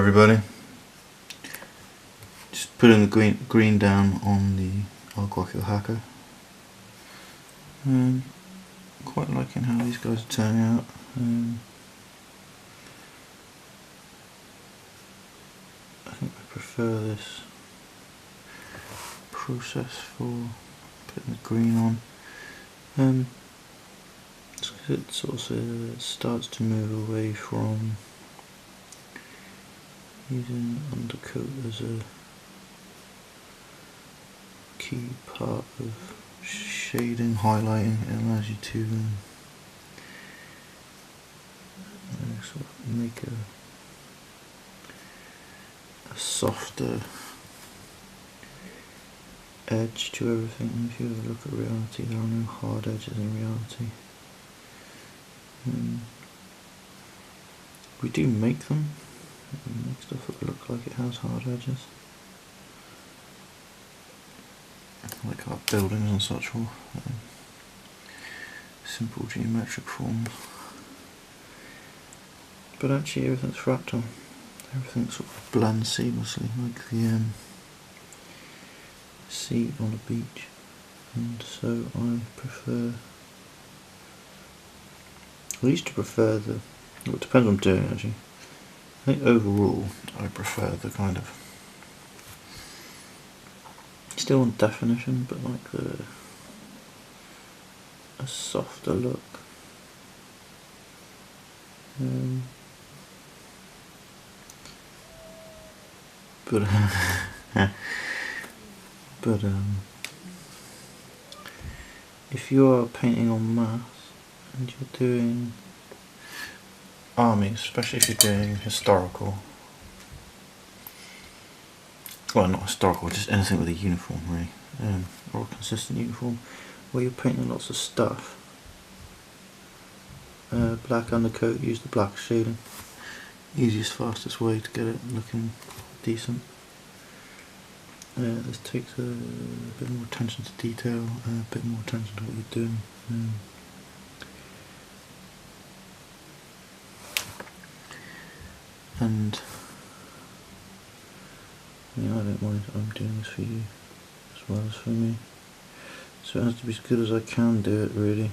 everybody. Just putting the green down on the Alguacil hacker. Quite liking how these guys are turning out. I think I prefer this process for putting the green on. It sort of starts to move away from using undercoat as a key part of shading, highlighting. It allows you to sort of make a softer edge to everything. If you ever look at reality, there are no hard edges in reality. We do make them. We make stuff that look like it has hard edges, like our buildings and such, or simple geometric forms. But actually everything's fractal. Everything sort of blends seamlessly, like the sea on a beach. And so I used to prefer well, it depends what I'm doing actually. I think overall I prefer the kind of, still on definition, but like a softer look. But if you are painting on mass and you're doing armies, especially if you're doing historical, well, not historical, just anything with a uniform really, or a consistent uniform, where you're painting lots of stuff, black undercoat, use the black shading. Easiest, fastest way to get it looking decent. This takes a bit more attention to detail, a bit more attention to what you're doing. And yeah, I don't mind, I'm doing this for you as well as for me. So it has to be as good as I can do it, really.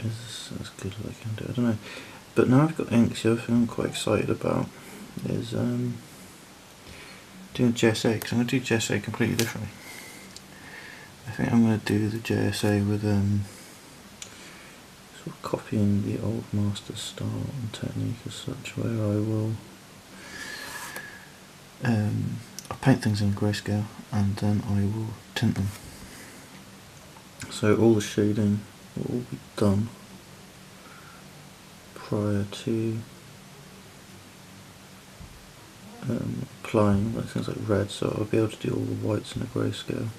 Is as good as I can do it, I don't know. But now I've got inks, the other thing I'm quite excited about is doing JSA, because I'm going to do JSA completely differently. I think I'm going to do the JSA with sort of copying the old master style and technique as such, where I will I'll paint things in grayscale and then I will tint them. So all the shading will all be done prior to applying like things like red, so I'll be able to do all the whites in a grayscale.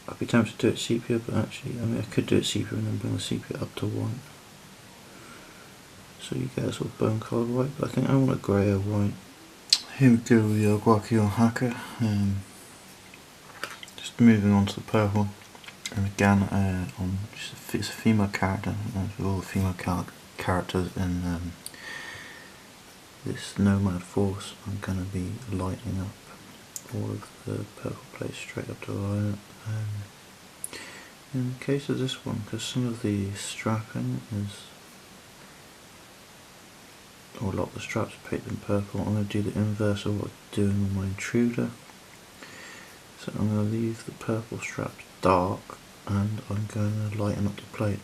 I'd be tempted to do it sepia, but actually, I mean, I could do it sepia and then bring the sepia up to white, so you get a sort of bone coloured white, but I think I want a greyer white. Here we go with the Alguacil hacker. Just moving on to the purple, and again it's a female character, and with all the female characters in this Nomad Force, I'm going to be lighting up all of the purple plates straight up to the violet. In the case of this one, because some of the strapping is, or a lot of the straps are painted in purple, I'm going to do the inverse of what I'm doing with my intruder. So I'm going to leave the purple straps dark and I'm going to lighten up the plate.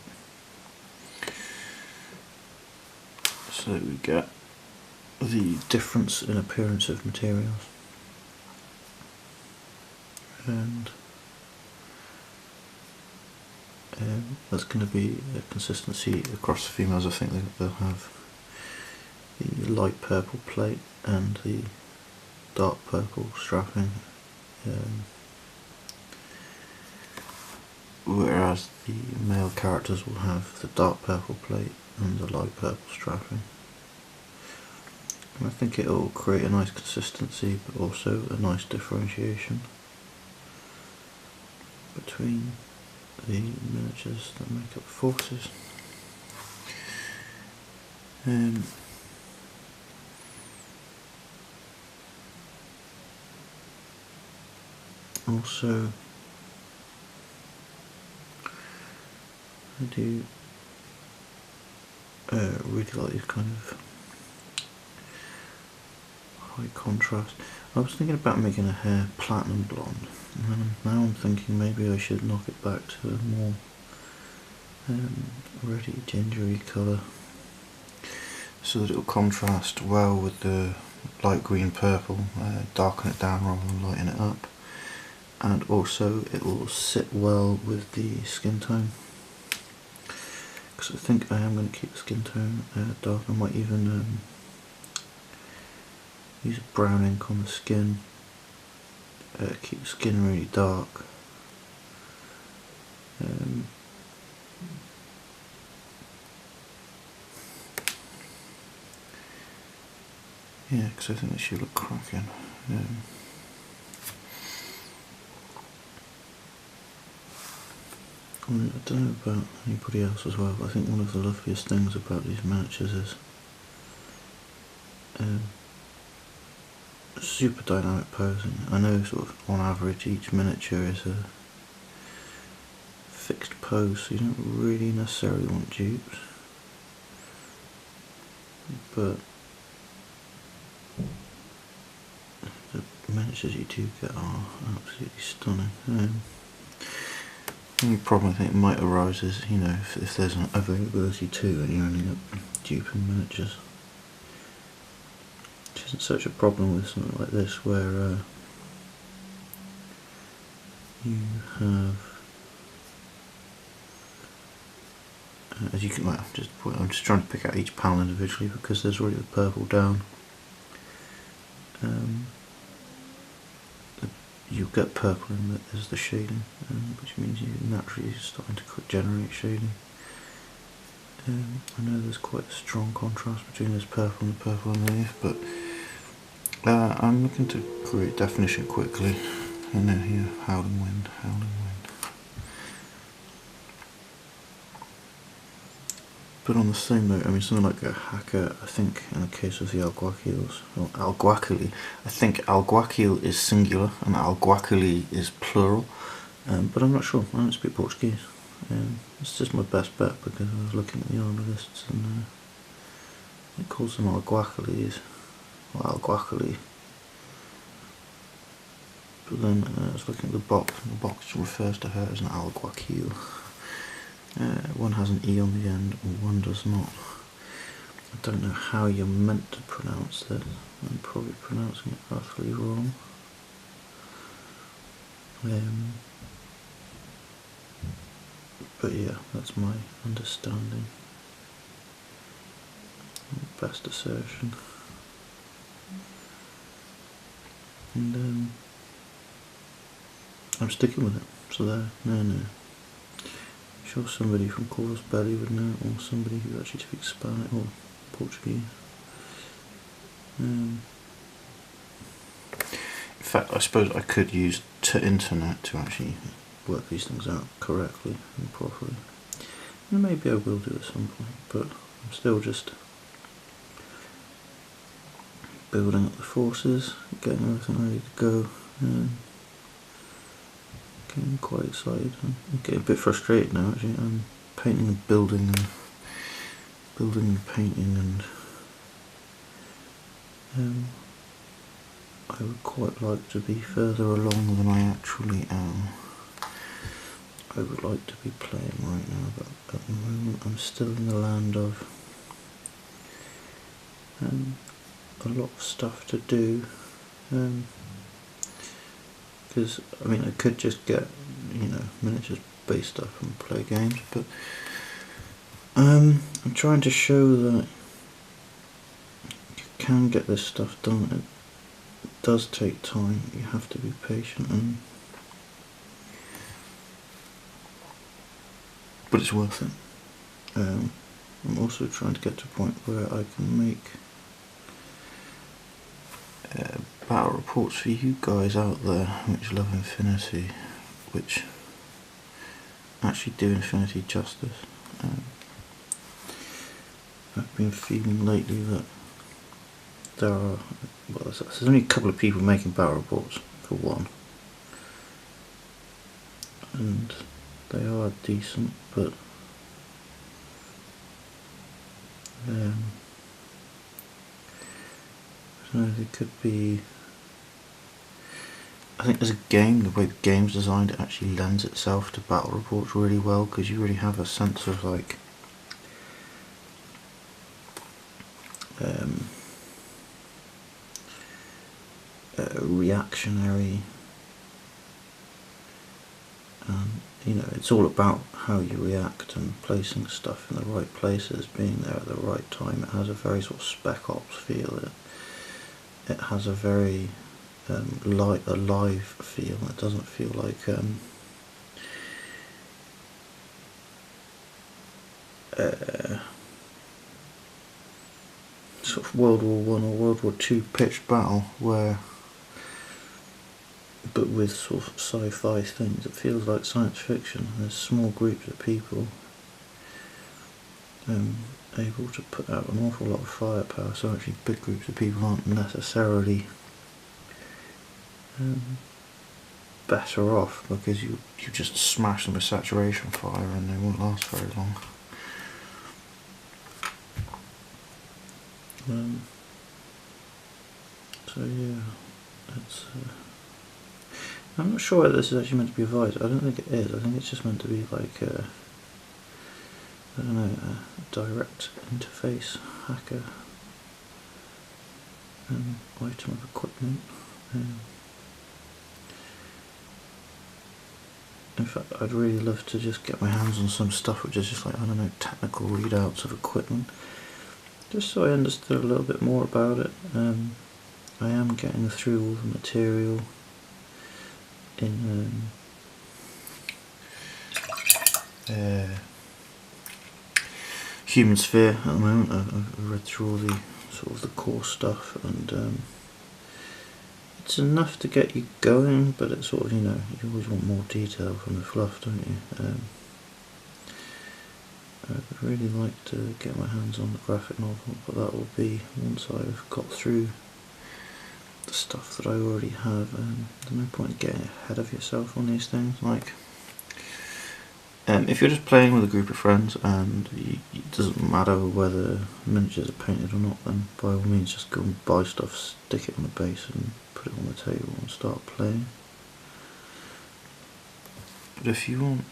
So we get the difference in appearance of materials. And that's going to be a consistency across the females. I think they'll have the light purple plate and the dark purple strapping, whereas the male characters will have the dark purple plate and the light purple strapping. And I think it will create a nice consistency, but also a nice differentiation between the miniatures that make up forces. Also, I do really like these kind of high contrast. I was thinking about making a hair platinum blonde, and now I'm thinking maybe I should knock it back to a more reddy gingery colour, so that it will contrast well with the light green purple, darken it down rather than lighten it up, and also it will sit well with the skin tone, because I think I am going to keep the skin tone dark. I might even use a brown ink on the skin, keep the skin really dark. Yeah, because I think this should look cracking. I don't know about anybody else as well, but I think one of the loveliest things about these miniatures is super dynamic posing. I know sort of on average each miniature is a fixed pose, so you don't really necessarily want dupes, but the miniatures you do get are absolutely stunning. The only problem I think might arise is, you know, if there's an availability too and you're only up duping miniatures, which isn't such a problem with something like this, where you have, as you can, I'm just trying to pick out each panel individually because there's already the purple down. You get purple in as the shading, which means you're naturally starting to generate shading. I know there's quite a strong contrast between this purple and the purple underneath, but I'm looking to create definition quickly. And then here, howling wind, howling wind. But on the same note, I mean, something like a hacker, I think in the case of the Alguacils, or Alguacili, I think Alguacil is singular and Alguacili is plural, but I'm not sure, I don't speak Portuguese. It's just my best bet because I was looking at the armour lists and it calls them Alguacilis, or Alguacili. But then I was looking at the box, and the box refers to her as an Alguacil. One has an E on the end and one does not. I don't know how you're meant to pronounce this. I'm probably pronouncing it utterly wrong. But yeah, that's my understanding. Best assertion. And I'm sticking with it. So there, no. I'm sure somebody from Corvus Belly would know, or somebody who actually speaks Spanish or Portuguese. In fact, I suppose I could use internet to actually work these things out correctly and properly. And maybe I will do at some point, but I'm still just building up the forces, getting everything ready to go, and getting quite excited. I'm getting a bit frustrated now actually. I'm painting and building and painting, and I would quite like to be further along than I actually am. I would like to be playing right now, but at the moment I'm still in the land of a lot of stuff to do, because I mean I could just get, you know, miniatures based stuff and play games, but I'm trying to show that you can get this stuff done. It does take time, you have to be patient, but it's worth it. I'm also trying to get to a point where I can make battle reports for you guys out there which love Infinity, which actually do Infinity justice. I've been feeling lately that there are, well, there's only a couple of people making battle reports, for one, and they are decent, but I don't know, they could be. I think as a game, the way the game's designed, it actually lends itself to battle reports really well, because you really have a sense of like reactionary, you know, it's all about how you react and placing stuff in the right places, being there at the right time. It has a very sort of Spec Ops feel. It has a very alive feel. It doesn't feel like sort of World War I or World War II pitched battle, but with sort of sci-fi things. It feels like science fiction. There's small groups of people able to put out an awful lot of firepower, so actually big groups of people aren't necessarily better off, because you just smash them with saturation fire and they won't last very long. So yeah, it's I'm not sure whether this is actually meant to be a visor. I don't think it is. I think it's just meant to be like I don't know, a direct interface hacker item of equipment. In fact, I'd really love to just get my hands on some stuff which is just like, I don't know, technical readouts of equipment, just so I understood a little bit more about it. I am getting through all the material in Human Sphere at the moment. I've read through all the sort of the core stuff, and it's enough to get you going, but it's sort of, you know, you always want more detail from the fluff, don't you? I'd really like to get my hands on the graphic novel, but that will be once I've got through the stuff that I already have. There's no point in getting ahead of yourself on these things. Like, if you're just playing with a group of friends and it doesn't matter whether miniatures are painted or not, then by all means just go and buy stuff, stick it on the base and put it on the table and start playing. But if you want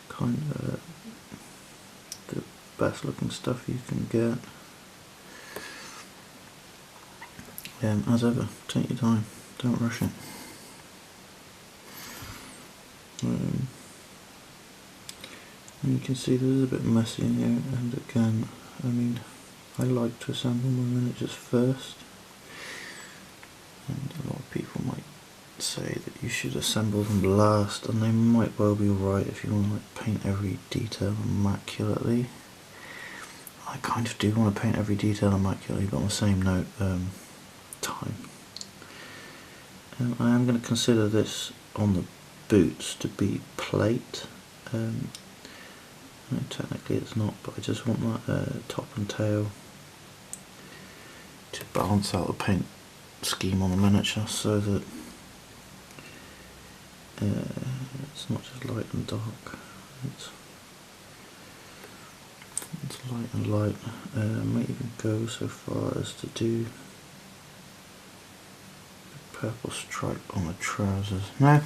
kind of the best looking stuff you can get, as ever, take your time, don't rush it. And you can see this is a bit messy in here, and again, I mean, I like to assemble my miniatures first, and a lot of people might say that you should assemble them last, and they might well be right if you want to like paint every detail immaculately. I kind of do want to paint every detail immaculately, but on the same note, time. I am going to consider this on the boots to be plate. No, technically it's not, but I just want that top and tail to balance out the paint scheme on the miniature, so that it's not just light and dark, it's light and light. I might even go so far as to do the purple stripe on the trousers. No,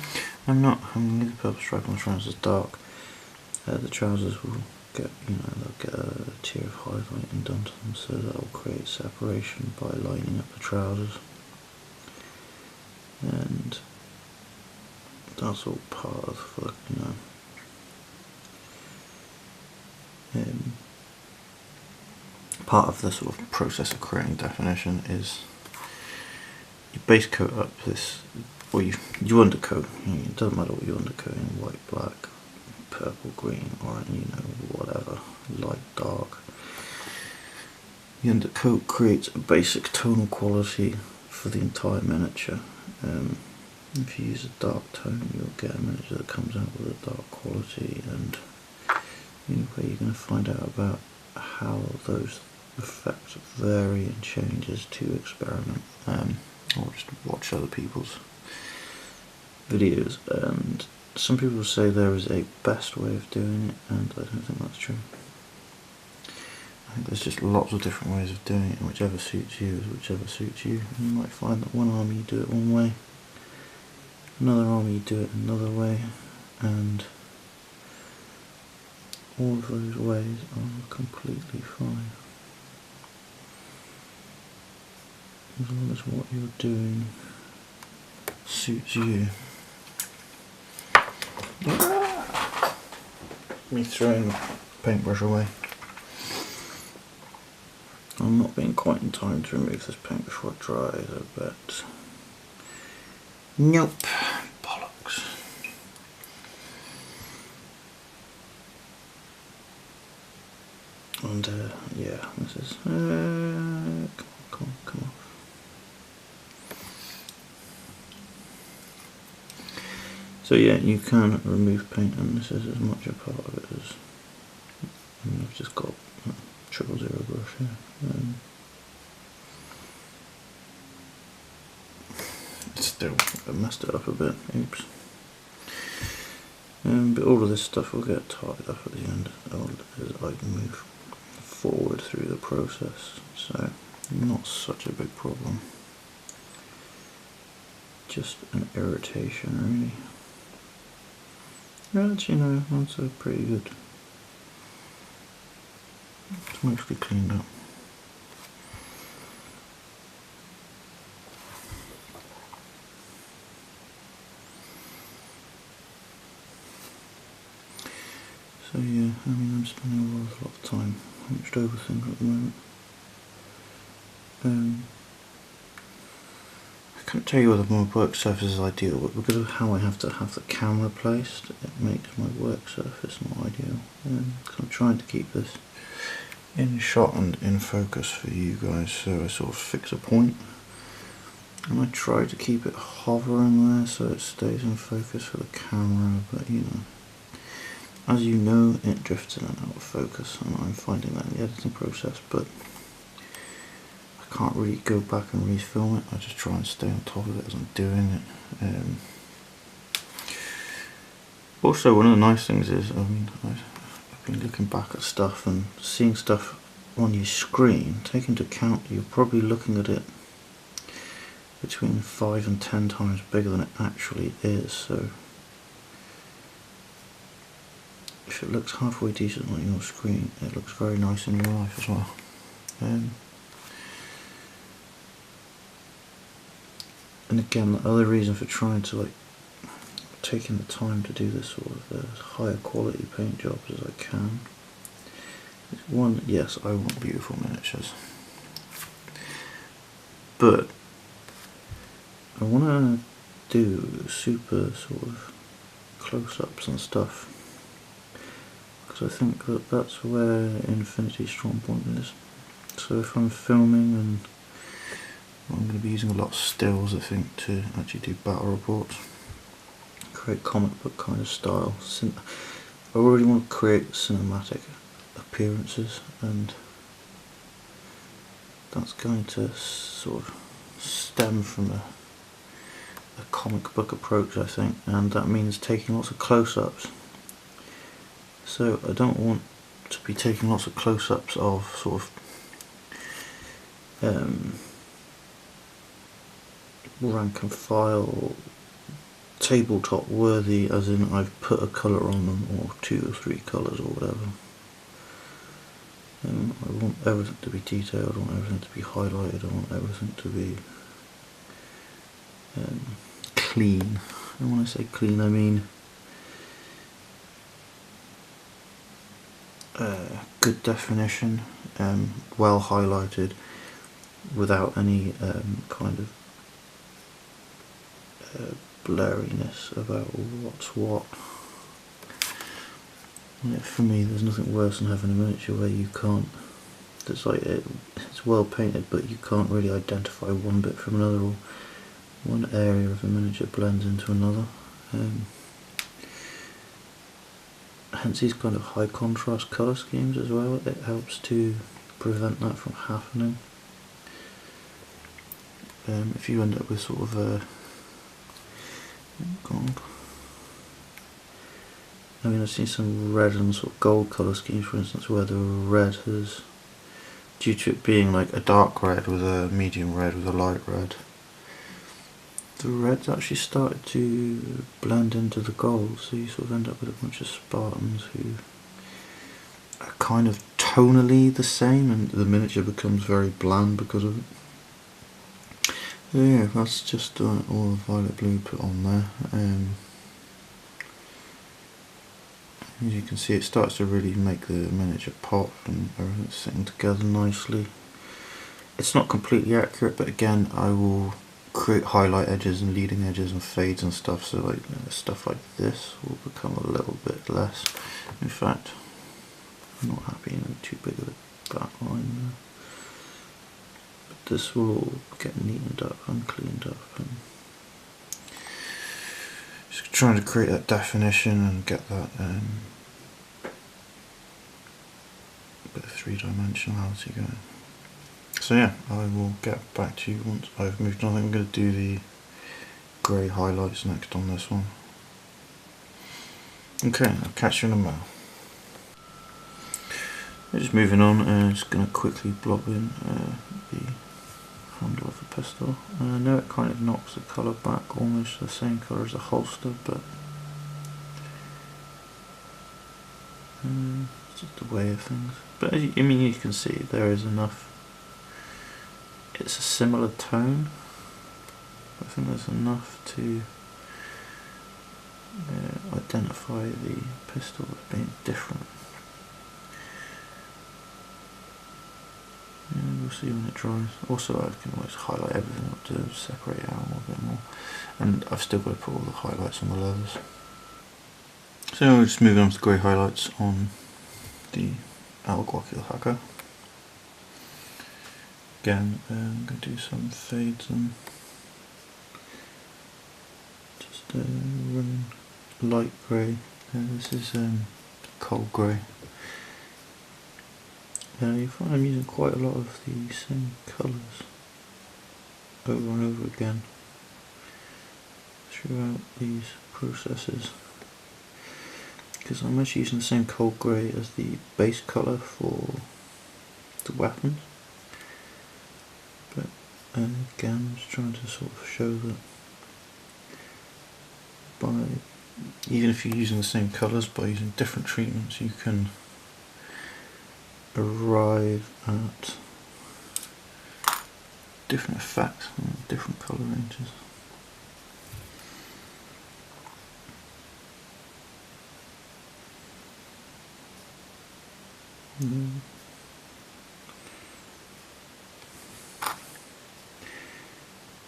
I'm not. I'm going to leave the purple stripe on the trousers dark. The trousers will get, you know, they'll get a tier of highlighting done to them, so that will create separation by lining up the trousers. And that's all part of the, you know, part of the sort of process of creating definition is you base coat up this, or you undercoat. You know, it doesn't matter what you undercoat in, white, black, purple, green, or, you know, whatever, light, dark. The undercoat creates a basic tonal quality for the entire miniature. If you use a dark tone, you'll get a miniature that comes out with a dark quality, and anyway, you're going to find out about how those effects vary and changes to experiment, or just watch other people's videos. And some people say there is a best way of doing it, and I don't think that's true. I think there's just lots of different ways of doing it, and whichever suits you is whichever suits you. And you might find that one army you do it one way, another army you do it another way, and all of those ways are completely fine, as long as what you're doing suits you. Me throwing the paintbrush away. I'm not being quite in time to remove this paint before it dries, I bet. Nope. Bollocks. And yeah, this is come on. So yeah, you can remove paint, and this is as much a part of it as, I've just got 000 brush here. Still, I messed it up a bit, oops. But all of this stuff will get tied up at the end as I move forward through the process, so not such a big problem. Just an irritation, really. Actually, no, that's pretty good. It's mostly cleaned up. So yeah, I mean, I'm spending a lot of time hunched over things at the moment. I can't tell you whether my work surface is ideal, but because of how I have to have the camera placed, it makes my work surface not ideal. Cause I'm trying to keep this in shot and in focus for you guys, so I sort of fix a point and I try to keep it hovering there so it stays in focus for the camera, but you know, as you know, it drifts in and out of focus, and I'm finding that in the editing process, but I can't really go back and refilm it. I just try and stay on top of it as I'm doing it. Also, one of the nice things is, I mean, I've been looking back at stuff and seeing stuff on your screen. Take into account you're probably looking at it between 5 and 10 times bigger than it actually is, so if it looks halfway decent on your screen, it looks very nice in real life as well. And again, the other reason for trying to taking the time to do this sort of higher quality paint jobs as I can is, one, yes, I want beautiful miniatures, but I want to do super sort of close-ups and stuff, because I think that that's where Infinity's strong point is. So if I'm filming, and I'm going to be using a lot of stills, I think, to actually do battle reports, create comic book kind of style. I already want to create cinematic appearances, and that's going to sort of stem from a comic book approach, I think, and that means taking lots of close-ups. So I don't want to be taking lots of close-ups of sort of rank and file, tabletop worthy, as in I've put a colour on them, or 2 or 3 colours or whatever. I want everything to be detailed, I want everything to be highlighted, I want everything to be clean. And when I say clean, I mean good definition, well highlighted, without any kind of blurriness about what's what. Yeah, for me, there's nothing worse than having a miniature where you can't, it's well painted but you can't really identify one bit from another, or one area of the miniature blends into another. Hence these kind of high contrast colour schemes as well, it helps to prevent that from happening. If you end up with sort of a gold, I mean I've seen some red and sort of gold colour schemes, for instance, where the red has, due to it being like a dark red with a medium red with a light red, the red's actually started to blend into the gold, so you sort of end up with a bunch of Spartans who are kind of tonally the same, and the miniature becomes very bland because of it. So yeah, that's just all the violet blue put on there. As you can see, it starts to really make the miniature pop and everything's sitting together nicely. It's not completely accurate, but again, I will create highlight edges and leading edges and fades and stuff, so like stuff like this will become a little bit less. In fact, I'm not happy in too big of a back line there. But this will all get neatened up and cleaned up, and just trying to create that definition and get that bit of three-dimensionality going. So yeah, I will get back to you once I've moved on. I think I'm going to do the grey highlights next on this one. Okay, I'll catch you in a moment. Just moving on, just going to quickly blob in the handle of the pistol. And I know it kind of knocks the colour back almost the same colour as the holster, but it's just the way of things. But as you can see, there is enough. It's a similar tone. I think there's enough to identify the pistol as being different. And we'll see when it dries. Also, I can always highlight everything up to separate it out a little bit more. And I've still got to put all the highlights on the leathers. So we're just moving on to grey highlights on the Alguacil hacker. Again, I'm going to do some fades and just run light grey. This is cold grey. You find I'm using quite a lot of the same colours over and over again throughout these processes, because I'm actually using the same cold grey as the base colour for the weapons. But again, I'm just trying to sort of show that by, even if you're using the same colours, by using different treatments you can arrive at different effects and different colour ranges.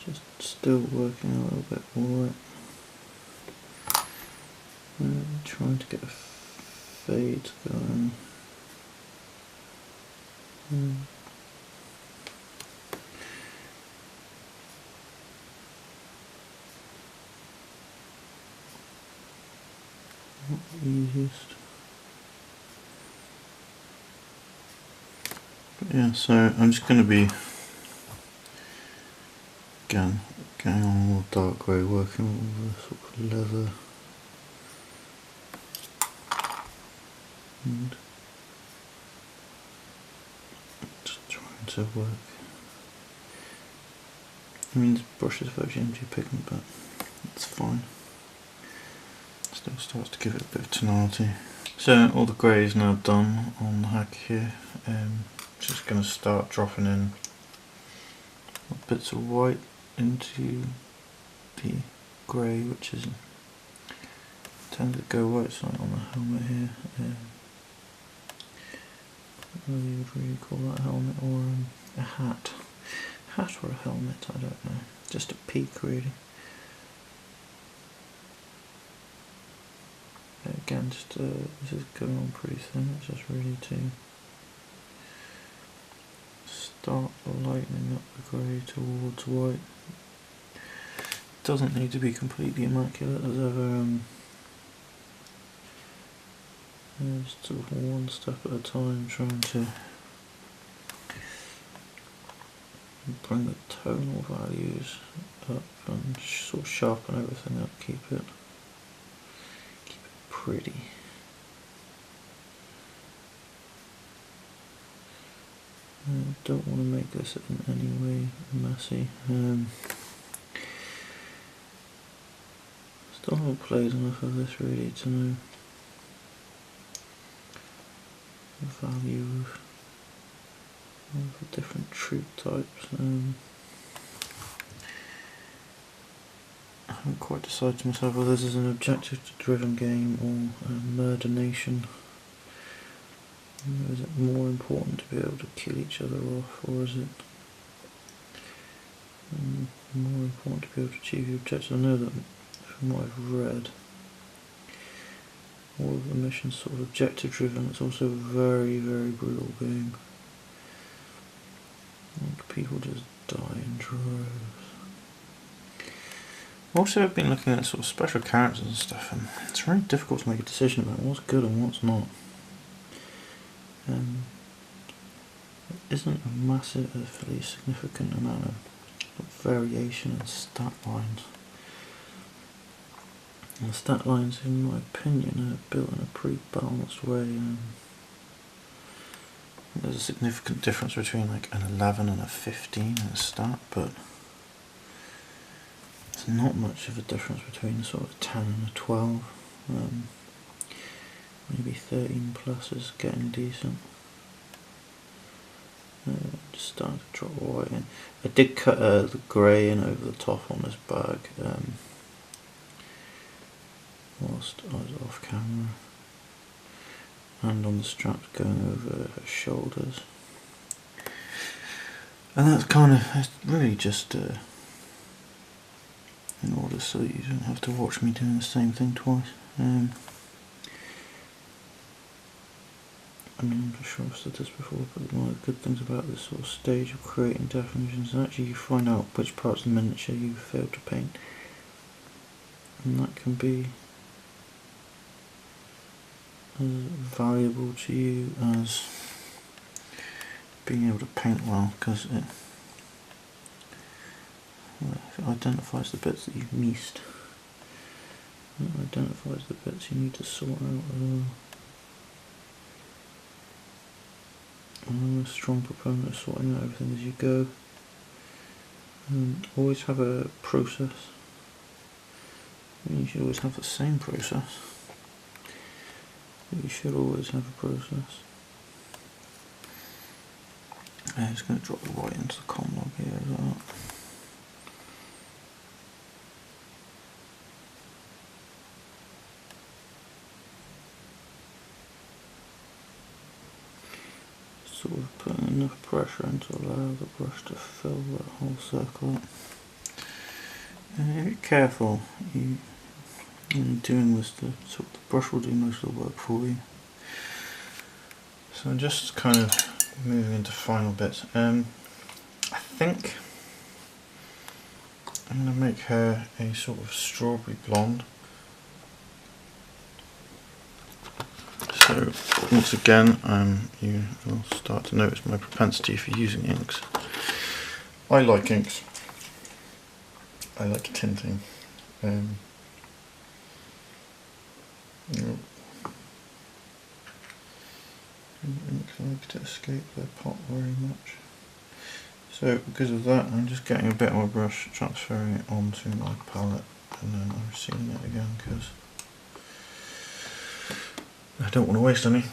Just still working a little bit more. Trying to get a fade going. Not the easiest. But yeah, so I'm just going to be again going on more dark grey, working on the sort of leather and just trying to work. I mean, this brush is virtually empty pigment, but it's fine. Still starts to give it a bit of tonality. So all the grey is now done on the hack here. Just going to start dropping in bits of white into the grey, which is tend to go white side on the helmet here. What you would really call that helmet, or a hat. Hat or a helmet, I don't know. Just a peak really. Again, just this is going on pretty thin. It's just really to start lightening up the grey towards white. doesn't need to be completely immaculate as ever. Just sort of one step at a time, trying to bring the tonal values up and sort of sharpen everything up, keep it pretty. I don't want to make this in any way messy. Still haven't played enough of this really to know the value of the different troop types. I haven't quite decided to myself whether this is an objective-driven game or a murder nation. Is it more important to be able to kill each other off, or is it more important to be able to achieve your objectives? I know that from what I've read, all of the missions sort of objective driven. It's also a very, very brutal game. Like, people just die in droves. Also, I've been looking at sort of special characters and stuff, and it's very difficult to make a decision about what's good and what's not. There isn't a massively significant amount of variation in stat lines. And the stat lines, in my opinion, are built in a pretty balanced way. There's a significant difference between like an 11 and a 15 in a stat, but there's not much of a difference between sort of a 10 and a 12. Maybe 13 plus is getting decent. Just starting to drop white in. I did cut the grey in over the top on this bag whilst I was off camera, and on the straps going over her shoulders. And that's kind of, it's really just in order so that you don't have to watch me doing the same thing twice. I mean, I'm sure I've said this before, but one of the good things about this sort of stage of creating definitions is actually you find out which parts of the miniature you failed to paint, and that can be as valuable to you as being able to paint well, because it identifies the bits that you've missed. It identifies the bits you need to sort out as well. I'm a strong proponent of sorting out everything as you go. Always have a process. You should always have the same process. But you should always have a process. I'm just going to drop the white into the com log here as well. Sort of putting enough pressure in to allow the brush to fill that whole circle up. And if you're careful, in doing this, the brush will do most of the work for you. So I'm just kind of moving into final bits. I think I'm going to make her a sort of strawberry blonde. So once again, you will start to notice my propensity for using inks. I like inks. I like tinting. Inks like to escape their pot very much. So because of that, I'm just getting a bit of my brush, transferring it onto my palette, and then I'm sealing it again because I don't want to waste any.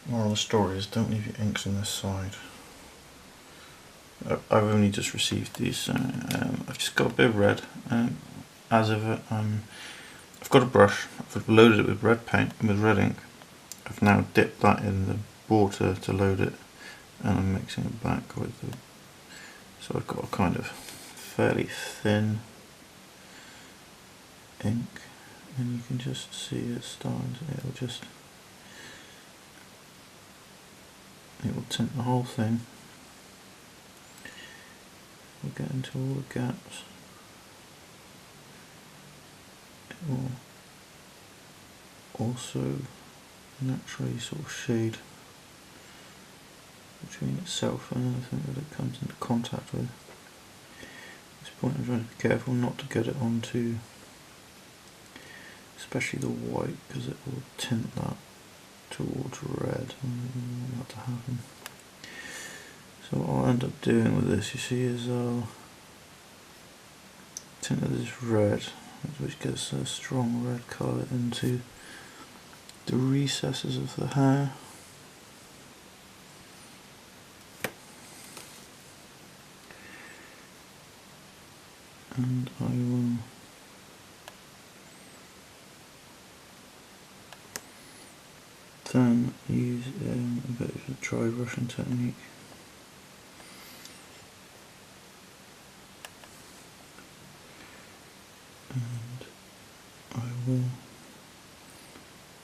Moral of the story is, don't leave your inks on this side. I've only just received these. I've just got a bit of red. As of it, I've got a brush. I've loaded it with red paint, with red ink. I've now dipped that in the water to load it, and I'm mixing it back with the. So I've got a kind of fairly thin ink. And you can just see it starting to, it will tint the whole thing will get into all the gaps. It will also naturally sort of shade between itself and anything that it comes into contact with. At this point I'm trying to be careful not to get it onto especially the white, because it will tint that towards red, and I don't want that to happen. So what I'll end up doing with this, you see, is I'll tint this red, which gives a strong red colour into the recesses of the hair. And I will then use a bit of a dry brushing technique. And I will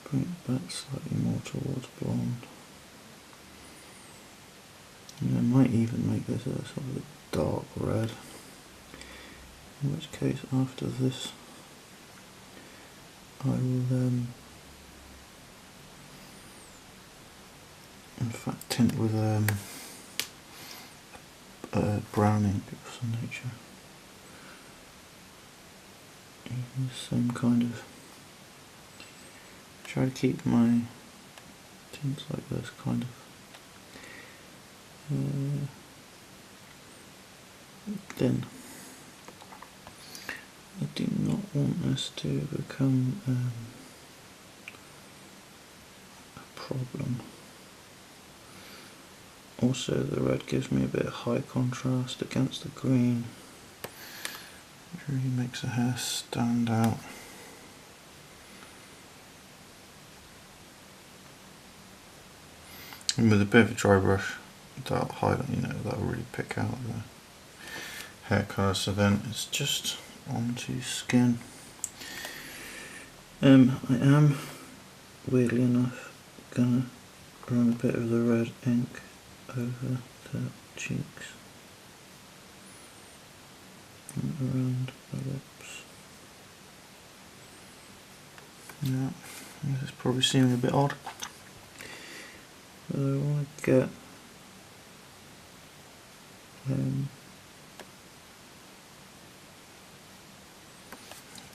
bring it back slightly more towards blonde. And I might even make this a sort of a dark red. In which case, after this, I will then, in fact, tint with brown ink of some nature. Using the same kind of. Try to keep my tints like this kind of thin. I do not want this to become a problem. Also, the red gives me a bit of high contrast against the green, which really makes the hair stand out. And with a bit of a dry brush, that'll highlight, that'll really pick out the hair colour. So then it's just onto skin. I am, weirdly enough, gonna run a bit of the red ink over the cheeks and around the lips. Yeah, this is probably seeming a bit odd, but I want to get a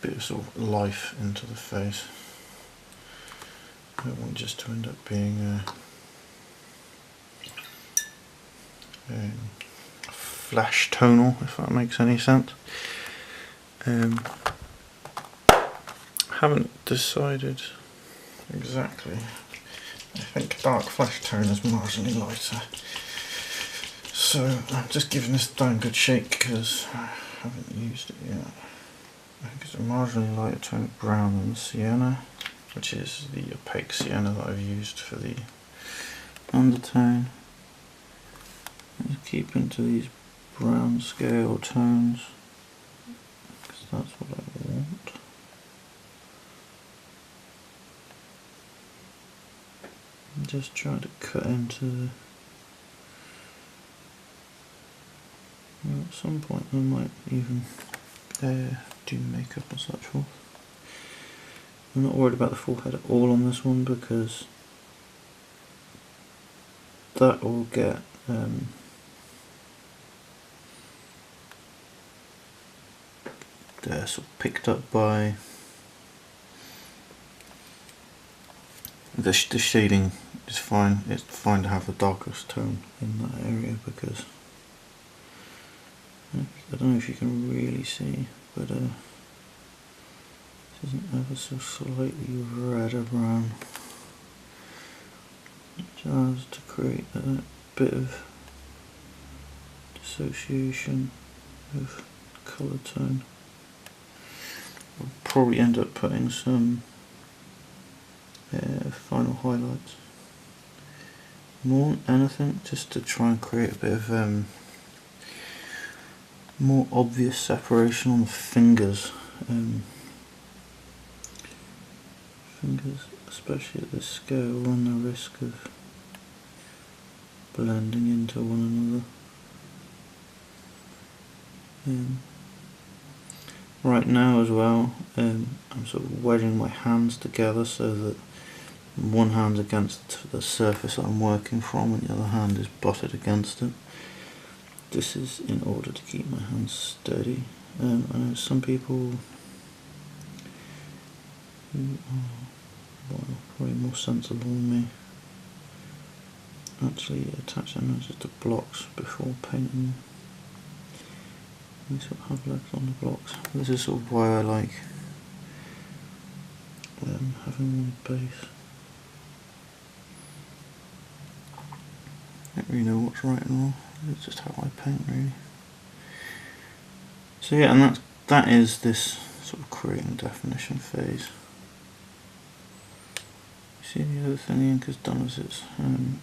bit of sort of life into the face. I don't want just to end up being flash tonal, if that makes any sense. Haven't decided exactly. I think dark flesh tone is marginally lighter, so I'm just giving this a damn good shake because I haven't used it yet. I think it's a marginally lighter tone of brown than the sienna, which is the opaque sienna that I've used for the undertone. Just keep into these brown scale tones because that's what I want. And just try to cut into the. Well, at some point I might even do makeup and such forth. I'm not worried about the forehead at all on this one because that will get sort of picked up by the shading. Is fine. It's fine to have the darkest tone in that area because I don't know if you can really see, but this isn't ever so slightly red or brown, just to create a bit of dissociation of colour tone. I'll probably end up putting some final highlights more than anything, just to try and create a bit of more obvious separation on the fingers. Fingers, especially at this scale, run the risk of blending into one another. Right now as well, I'm sort of wedging my hands together so that one hand's against the surface I'm working from and the other hand is butted against it. This is in order to keep my hands steady. I know some people who are probably more sensible than me actually attach their noses to blocks before painting. They sort of have legs on the blocks. This is sort of why I like having one base. I don't really know what's right and wrong. It's just how I paint, really. So yeah, and that is this sort of creating definition phase. You see the other thing the ink has done is it's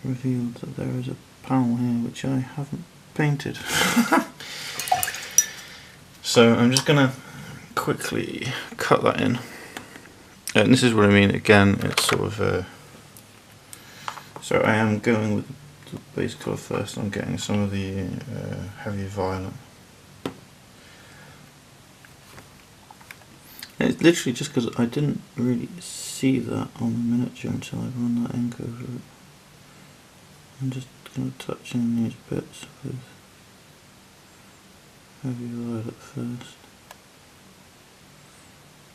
revealed that there is a panel here which I haven't painted. So I'm just going to quickly cut that in. And this is what I mean, again, it's sort of so I am going with the base colour first. I'm getting some of the heavier violet. It's literally just because I didn't really see that on the miniature until I run that ink over it. I'm just going to touch in these bits with heavy violet first.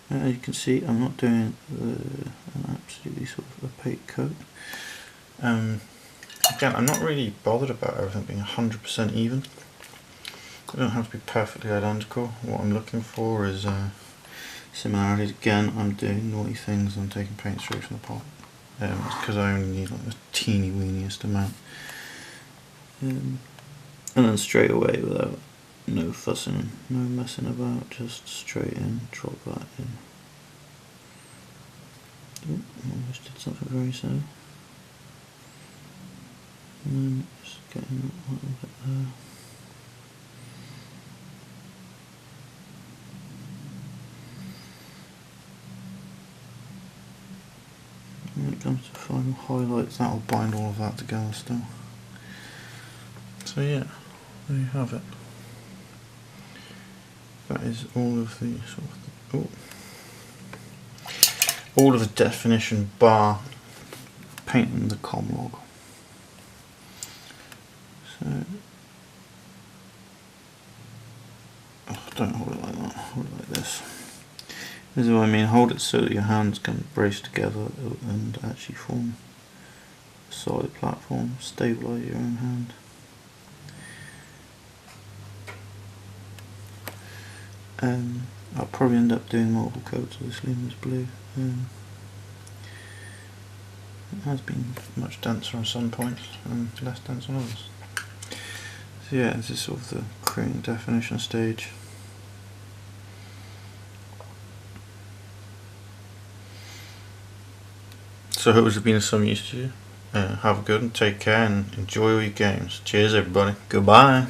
As you can see, I'm not doing an absolutely sort of opaque coat. Again, I'm not really bothered about everything being 100% even. It don't have to be perfectly identical. What I'm looking for is similarities. Again, I'm doing naughty things. I'm taking paint straight from the pot. It's because I only need like the teeny weeniest amount. And then straight away, without no fussing, no messing about, just straight in, drop that in. Ooh, almost did something very silly. And then just getting that little bit there. When it comes to final highlights, that'll bind all of that together still. So yeah, there you have it. That is all of the sort of all of the definition bar painting the com log. So don't hold it like that, hold it like this. This is what I mean, hold it so that your hands can brace together and actually form a solid platform, stabilise your own hand. I'll probably end up doing multiple coats of this luminous blue. It has been much denser on some points and less dense on others. So yeah, this is sort of the creating definition stage. So I hope this has been of some use to you. Have a good one, take care and enjoy all your games. Cheers everybody, goodbye.